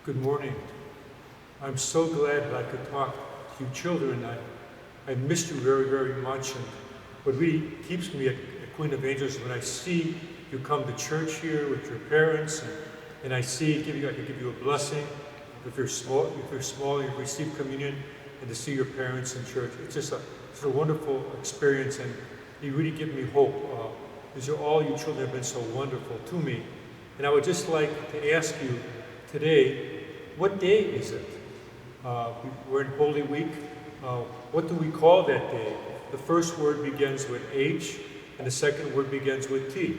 Good morning. I'm so glad that I could talk to you children. I missed you very, very much. And what really keeps me at Queen of Angels is when I see you come to church here with your parents, and I see I can give you a blessing. If you're small, you receive communion, and to see your parents in church. It's a wonderful experience, and you really give me hope. Because all you children have been so wonderful to me. And I would just like to ask you today, what day is it? We're in Holy Week. What do we call that day? The first word begins with H, and the second word begins with T.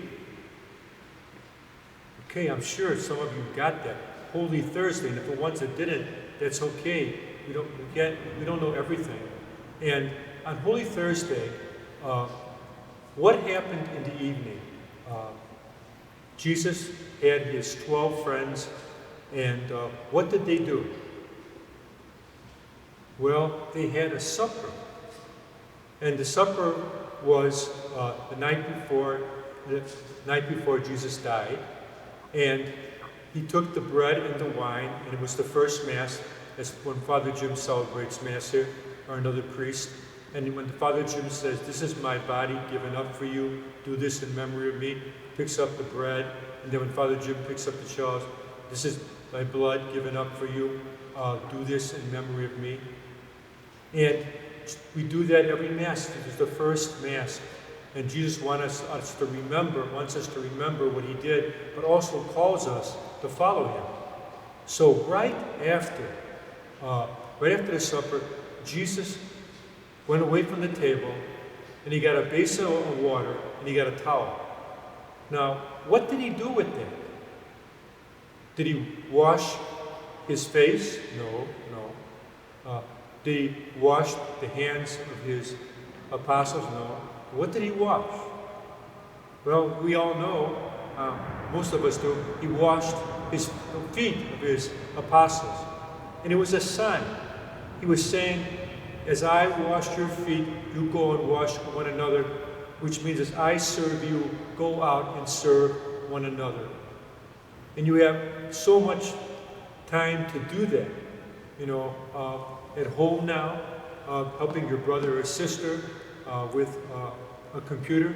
Okay, I'm sure some of you got that. Holy Thursday, and if the ones that didn't, that's okay. We don't know everything. And on Holy Thursday, what happened in the evening? Jesus had his 12 friends, and what did they do? Well, they had a supper. And the supper was the night before Jesus died. And he took the bread and the wine, and it was the first Mass. That's when Father Jim celebrates Mass here, or another priest. And when Father Jim says, "This is my body given up for you, do this in memory of me," picks up the bread. And then when Father Jim picks up the chalice, "This is my blood given up for you, do this in memory of me." And we do that every Mass. It is the first Mass. And Jesus wants us to remember what he did, but also calls us to follow him. So right after the supper, Jesus went away from the table, and he got a basin of water, and he got a towel. Now, what did he do with that? Did he wash his face? No. Did he wash the hands of his apostles? No. What did he wash? Well, we all know, most of us do, he washed his feet of his apostles. And it was a sign. He was saying, as I washed your feet, you go and wash one another, which means as I serve you, go out and serve one another. And you have so much time to do that, at home now, helping your brother or sister with a computer.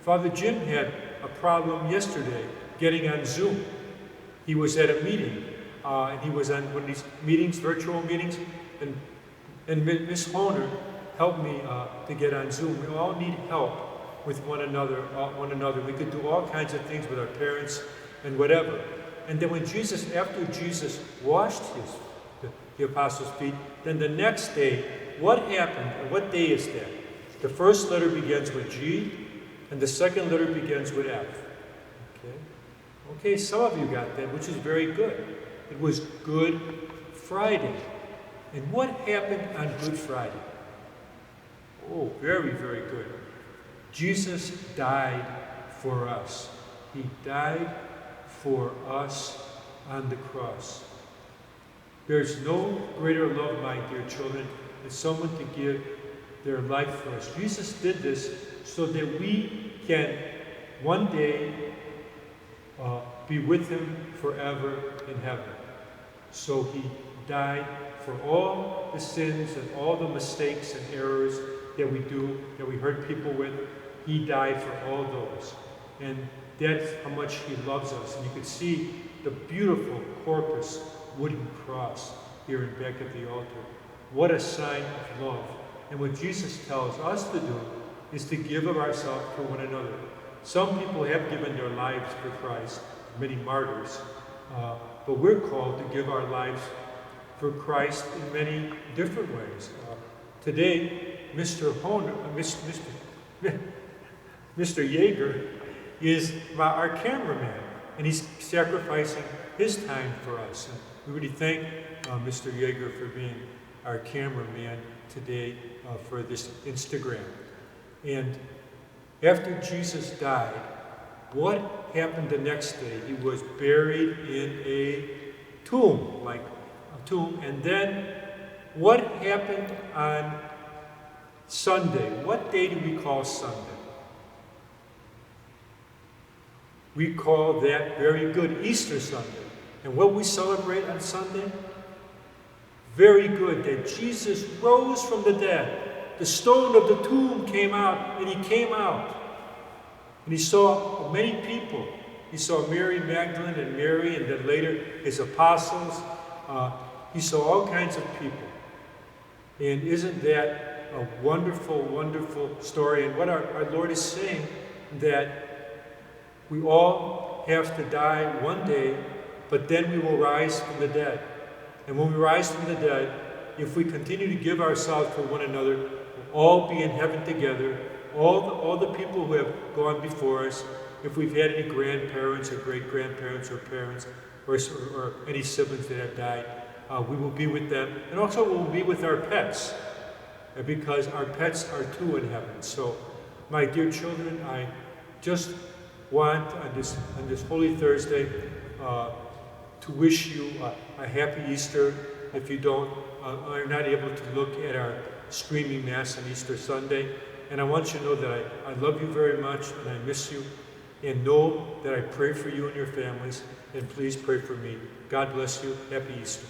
Father Jim had a problem yesterday getting on Zoom. He was at a meeting, and he was on one of these meetings, virtual meetings, and Miss Honer helped me to get on Zoom. We all need help with one another. We could do all kinds of things with our parents and whatever. And then after Jesus washed the apostles' feet, then the next day, what happened? And what day is that? The first letter begins with G, and the second letter begins with F. Okay, some of you got that, which is very good. It was Good Friday. And what happened on Good Friday? Oh, very, very good. Jesus died for us. He died for us on the cross. There's no greater love, my dear children, than someone to give their life for us. Jesus did this so that we can one day be with him forever in heaven. So he died for all the sins and all the mistakes and errors that we do, that we hurt people with. He died for all those. And that's how much he loves us. And you can see the beautiful corpus wooden cross here in back at the altar. What a sign of love. And what Jesus tells us to do is to give of ourselves for one another. Some people have given their lives for Christ, many martyrs, but we're called to give our lives for Christ in many different ways. Today, Mr. Yeager is our cameraman, and he's sacrificing his time for us. And we really thank Mr. Yeager for being our cameraman today for this Instagram. And after Jesus died, what happened the next day? He was buried in a tomb, and then what happened on Sunday? What day do we call Sunday? We call that very good Easter Sunday. And what we celebrate on Sunday? Very good, that Jesus rose from the dead. The stone of the tomb came out, and he came out. And he saw many people. He saw Mary Magdalene and Mary, and then later his apostles. He saw all kinds of people. And isn't that a wonderful, wonderful story? And what our Lord is saying, that we all have to die one day, but then we will rise from the dead. And when we rise from the dead, if we continue to give ourselves for one another, we'll all be in heaven together. All the people who have gone before us, if we've had any grandparents or great-grandparents or parents or any siblings that have died, we will be with them. And also we'll be with our pets, because our pets are too in heaven. So, my dear children, I just want on this Holy Thursday to wish you a happy Easter. If you are not able to look at our streaming Mass on Easter Sunday. And I want you to know that I love you very much and I miss you. And know that I pray for you and your families. And please pray for me. God bless you. Happy Easter.